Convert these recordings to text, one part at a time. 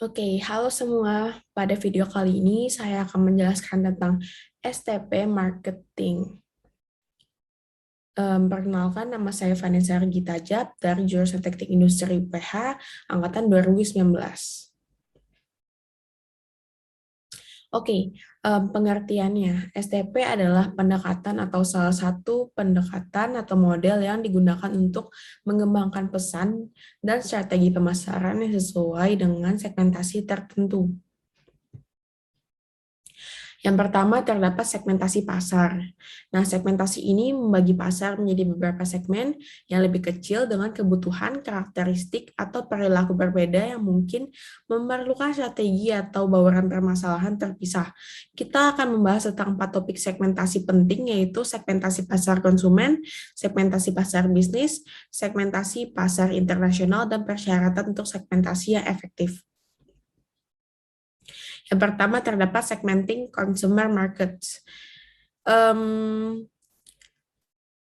Oke, halo semua. Pada video kali ini saya akan menjelaskan tentang STP Marketing. Perkenalkan, nama saya Vanessa Regita Jab dari jurusan Teknik Industri UPH angkatan 2019. Oke, pengertiannya, STP adalah pendekatan atau salah satu pendekatan atau model yang digunakan untuk mengembangkan pesan dan strategi pemasaran yang sesuai dengan segmentasi tertentu. Yang pertama terdapat segmentasi pasar. Nah, segmentasi ini membagi pasar menjadi beberapa segmen yang lebih kecil dengan kebutuhan, karakteristik, atau perilaku berbeda yang mungkin memerlukan strategi atau bauran permasalahan terpisah. Kita akan membahas tentang 4 topik segmentasi penting, yaitu segmentasi pasar konsumen, segmentasi pasar bisnis, segmentasi pasar internasional, dan persyaratan untuk segmentasi yang efektif. Yang pertama terdapat segmenting consumer markets.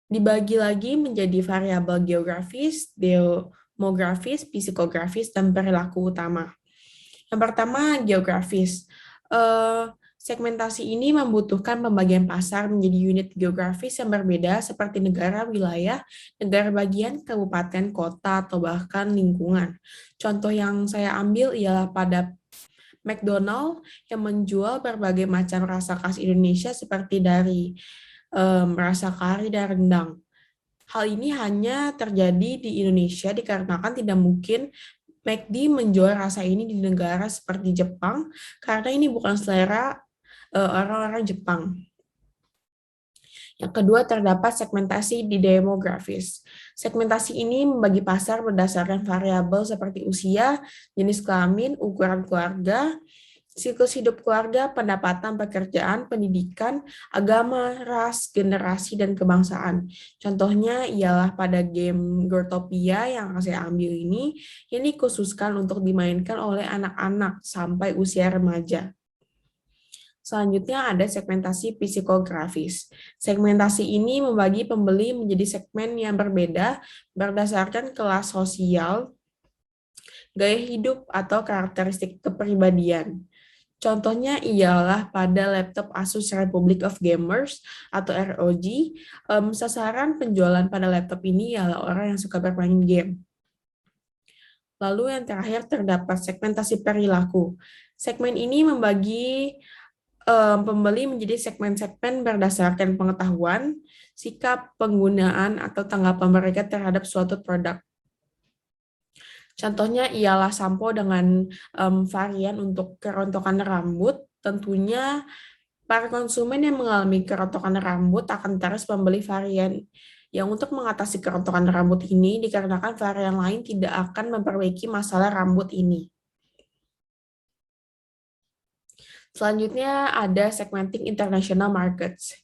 Dibagi lagi menjadi variabel geografis, demografis, psikografis, dan perilaku utama. Yang pertama, geografis. Segmentasi ini membutuhkan pembagian pasar menjadi unit geografis yang berbeda seperti negara, wilayah, negara bagian, kabupaten, kota, atau bahkan lingkungan. Contoh yang saya ambil ialah pada McDonald yang menjual berbagai macam rasa khas Indonesia seperti dari rasa kari dan rendang. Hal ini hanya terjadi di Indonesia dikarenakan tidak mungkin McD menjual rasa ini di negara seperti Jepang karena ini bukan selera orang-orang Jepang. Yang kedua, terdapat segmentasi di demografis. Segmentasi ini membagi pasar berdasarkan variabel seperti usia, jenis kelamin, ukuran keluarga, siklus hidup keluarga, pendapatan, pekerjaan, pendidikan, agama, ras, generasi, dan kebangsaan. Contohnya ialah pada game Girltopia yang saya ambil ini khususkan untuk dimainkan oleh anak-anak sampai usia remaja. Selanjutnya ada segmentasi psikografis. Segmentasi ini membagi pembeli menjadi segmen yang berbeda berdasarkan kelas sosial, gaya hidup, atau karakteristik kepribadian. Contohnya ialah pada laptop Asus Republic of Gamers atau ROG, sasaran penjualan pada laptop ini ialah orang yang suka bermain game. Lalu yang terakhir terdapat segmentasi perilaku. Segmen ini membagi pembeli menjadi segmen-segmen berdasarkan pengetahuan, sikap, penggunaan, atau tanggapan mereka terhadap suatu produk. Contohnya ialah sampo dengan varian untuk kerontokan rambut. Tentunya para konsumen yang mengalami kerontokan rambut akan terus membeli varian yang untuk mengatasi kerontokan rambut ini dikarenakan varian lain tidak akan memperbaiki masalah rambut ini. Selanjutnya ada segmenting international markets.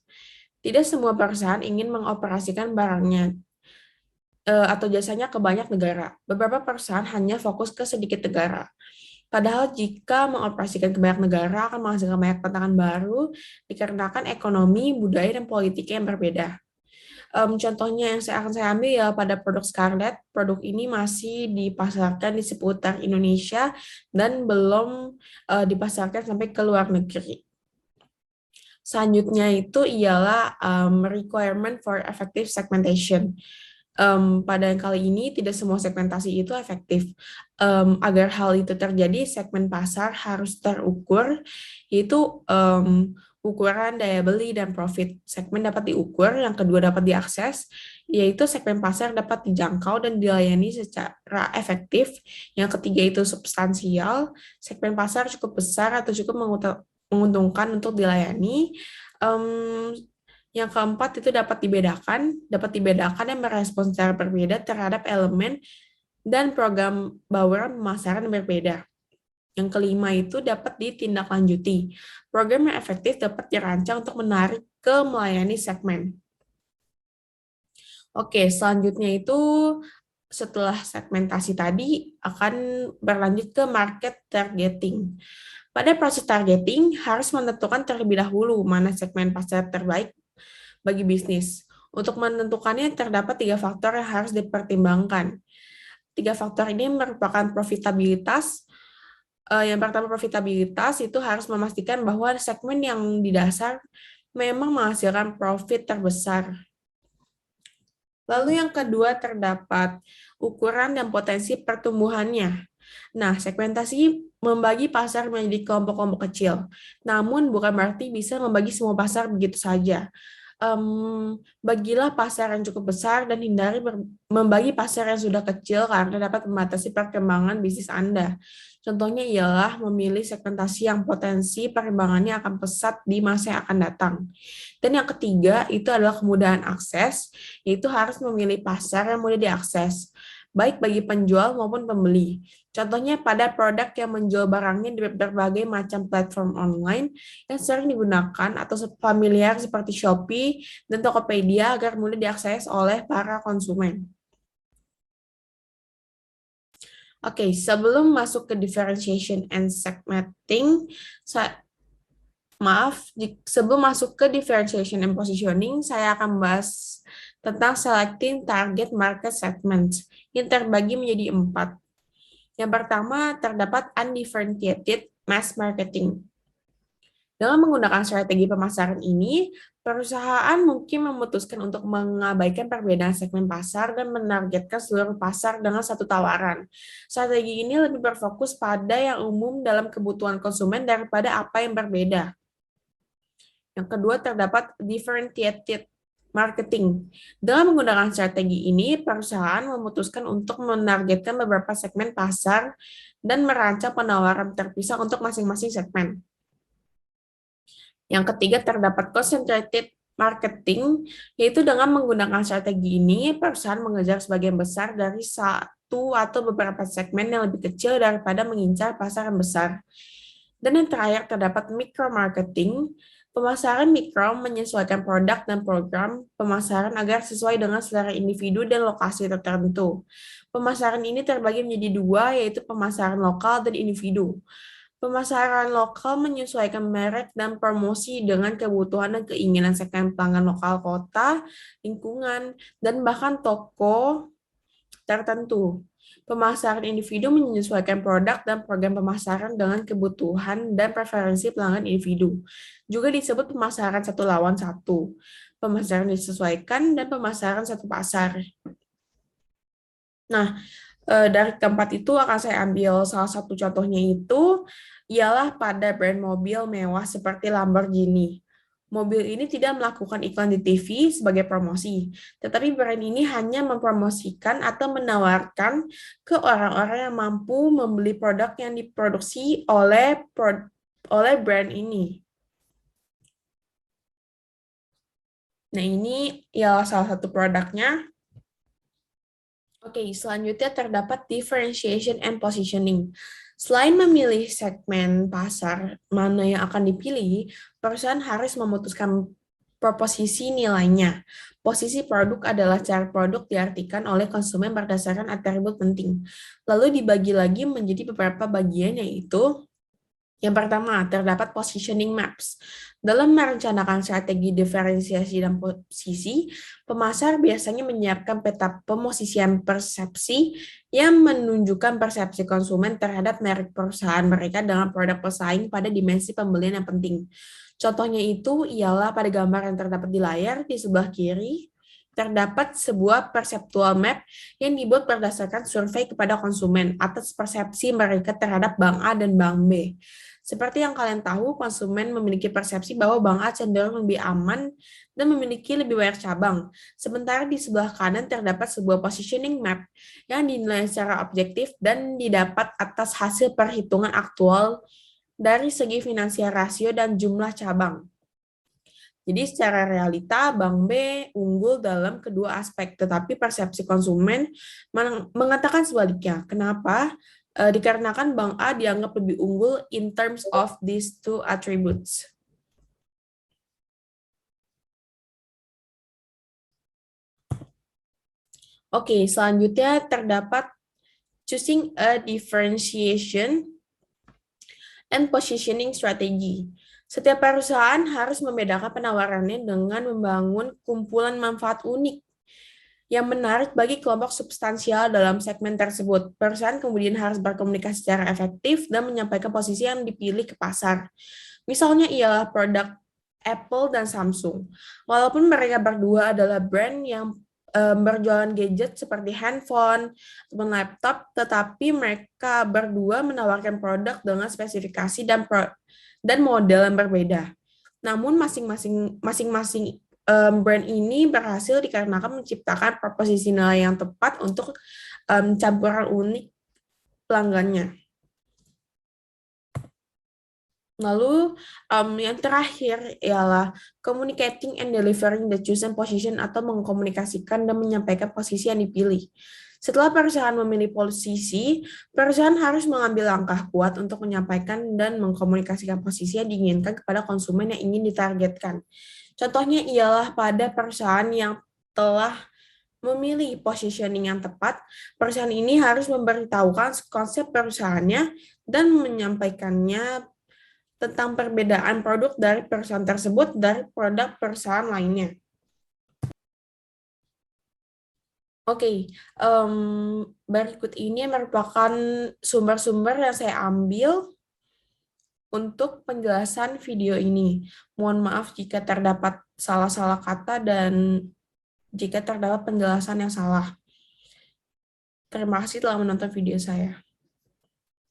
Tidak semua perusahaan ingin mengoperasikan barangnya atau jasanya ke banyak negara. Beberapa perusahaan hanya fokus ke sedikit negara. Padahal jika mengoperasikan ke banyak negara akan menghasilkan banyak tantangan baru dikarenakan ekonomi, budaya, dan politiknya yang berbeda. Contohnya yang akan saya ambil ya pada produk Scarlett. Produk ini masih dipasarkan di seputar Indonesia dan belum dipasarkan sampai ke luar negeri. Selanjutnya itu ialah requirement for effective segmentation. Pada yang kali ini tidak semua segmentasi itu efektif. Agar hal itu terjadi, segmen pasar harus terukur, yaitu ukuran daya beli dan profit. Segmen dapat diukur, yang kedua dapat diakses, yaitu segmen pasar dapat dijangkau dan dilayani secara efektif. Yang ketiga itu substansial, segmen pasar cukup besar atau cukup menguntungkan untuk dilayani. Yang keempat itu dapat dibedakan dan merespons secara berbeda terhadap elemen dan program bauran pemasaran yang berbeda. Yang kelima itu dapat ditindaklanjuti. Program yang efektif dapat dirancang untuk menarik ke melayani segmen. Oke, selanjutnya itu setelah segmentasi tadi akan berlanjut ke market targeting. Pada proses targeting harus menentukan terlebih dahulu mana segmen pasar terbaik bagi bisnis. Untuk menentukannya terdapat 3 faktor yang harus dipertimbangkan. 3 faktor ini merupakan profitabilitas, Yang pertama, profitabilitas itu harus memastikan bahwa segmen yang di dasar memang menghasilkan profit terbesar. Lalu yang kedua, terdapat ukuran dan potensi pertumbuhannya. Nah, segmentasi membagi pasar menjadi kelompok-kelompok kecil. Namun bukan berarti bisa membagi semua pasar begitu saja. Bagilah pasar yang cukup besar dan hindari membagi pasar yang sudah kecil karena dapat membatasi perkembangan bisnis Anda. Contohnya ialah memilih segmentasi yang potensi perkembangannya akan pesat di masa yang akan datang. Dan yang ketiga itu adalah kemudahan akses, yaitu harus memilih pasar yang mudah diakses, baik bagi penjual maupun pembeli. Contohnya pada produk yang menjual barangnya di berbagai macam platform online yang sering digunakan atau familiar seperti Shopee dan Tokopedia agar mudah diakses oleh para konsumen. Oke, sebelum masuk ke differentiation and segmenting, sebelum masuk ke differentiation and positioning, saya akan membahas tentang selecting target market segments yang terbagi menjadi 4. Yang pertama, terdapat undifferentiated mass marketing. Dengan menggunakan strategi pemasaran ini, perusahaan mungkin memutuskan untuk mengabaikan perbedaan segmen pasar dan menargetkan seluruh pasar dengan satu tawaran. Strategi ini lebih berfokus pada yang umum dalam kebutuhan konsumen daripada apa yang berbeda. Yang kedua, terdapat differentiated marketing. Dengan menggunakan strategi ini, perusahaan memutuskan untuk menargetkan beberapa segmen pasar dan merancang penawaran terpisah untuk masing-masing segmen. Yang ketiga, terdapat concentrated marketing, yaitu dengan menggunakan strategi ini, perusahaan mengejar sebagian besar dari satu atau beberapa segmen yang lebih kecil daripada mengincar pasar yang besar. Dan yang terakhir, terdapat micro-marketing. Pemasaran mikro menyesuaikan produk dan program pemasaran agar sesuai dengan selera individu dan lokasi tertentu. Pemasaran ini terbagi menjadi 2, yaitu pemasaran lokal dan individu. Pemasaran lokal menyesuaikan merek dan promosi dengan kebutuhan dan keinginan segmen pelanggan lokal kota, lingkungan, dan bahkan toko tertentu. Pemasaran individu menyesuaikan produk dan program pemasaran dengan kebutuhan dan preferensi pelanggan individu. Juga disebut pemasaran satu lawan satu, pemasaran disesuaikan, dan pemasaran satu pasar. Nah, dari keempat itu akan saya ambil salah satu contohnya itu ialah pada brand mobil mewah seperti Lamborghini. Mobil ini tidak melakukan iklan di TV sebagai promosi, tetapi brand ini hanya mempromosikan atau menawarkan ke orang-orang yang mampu membeli produk yang diproduksi oleh brand ini. Nah, ini ialah salah satu produknya. Oke, selanjutnya terdapat differentiation and positioning. Selain memilih segmen pasar mana yang akan dipilih, perusahaan harus memutuskan proposisi nilainya. Posisi produk adalah cara produk diartikan oleh konsumen berdasarkan atribut penting. Lalu dibagi lagi menjadi beberapa bagian, yaitu yang pertama, terdapat positioning maps. Dalam merencanakan strategi diferensiasi dan posisi, pemasar biasanya menyiapkan peta pemosisian persepsi yang menunjukkan persepsi konsumen terhadap merek perusahaan mereka dengan produk pesaing pada dimensi pembelian yang penting. Contohnya itu ialah pada gambar yang terdapat di layar di sebelah kiri, terdapat sebuah perceptual map yang dibuat berdasarkan survei kepada konsumen atas persepsi mereka terhadap Bank A dan Bank B. Seperti yang kalian tahu, konsumen memiliki persepsi bahwa Bank A cenderung lebih aman dan memiliki lebih banyak cabang. Sementara di sebelah kanan terdapat sebuah positioning map yang dinilai secara objektif dan didapat atas hasil perhitungan aktual dari segi finansial rasio dan jumlah cabang. Jadi secara realita Bank B unggul dalam kedua aspek, tetapi persepsi konsumen mengatakan sebaliknya. Kenapa? Dikarenakan Bank A dianggap lebih unggul in terms of these two attributes. Oke, selanjutnya terdapat choosing a differentiation and positioning strategy. Setiap perusahaan harus membedakan penawarannya dengan membangun kumpulan manfaat unik. yang menarik bagi kelompok substansial dalam segmen tersebut. Perusahaan kemudian harus berkomunikasi secara efektif dan menyampaikan posisi yang dipilih ke pasar. Misalnya ialah produk Apple dan Samsung. Walaupun mereka berdua adalah brand yang berjualan gadget seperti handphone ataupun laptop, tetapi mereka berdua menawarkan produk dengan spesifikasi dan model yang berbeda. Namun masing-masing brand ini berhasil dikarenakan menciptakan proposisi nilai yang tepat untuk campuran unik pelanggannya. Lalu yang terakhir ialah communicating and delivering the chosen position atau mengkomunikasikan dan menyampaikan posisi yang dipilih. Setelah perusahaan memilih posisi, perusahaan harus mengambil langkah kuat untuk menyampaikan dan mengkomunikasikan posisi yang diinginkan kepada konsumen yang ingin ditargetkan. Contohnya ialah pada perusahaan yang telah memilih positioning yang tepat, perusahaan ini harus memberitahukan konsep perusahaannya dan menyampaikannya tentang perbedaan produk dari perusahaan tersebut dari produk perusahaan lainnya. Oke, berikut ini merupakan sumber-sumber yang saya ambil untuk penjelasan video ini. Mohon maaf jika terdapat salah-salah kata dan jika terdapat penjelasan yang salah. Terima kasih telah menonton video saya.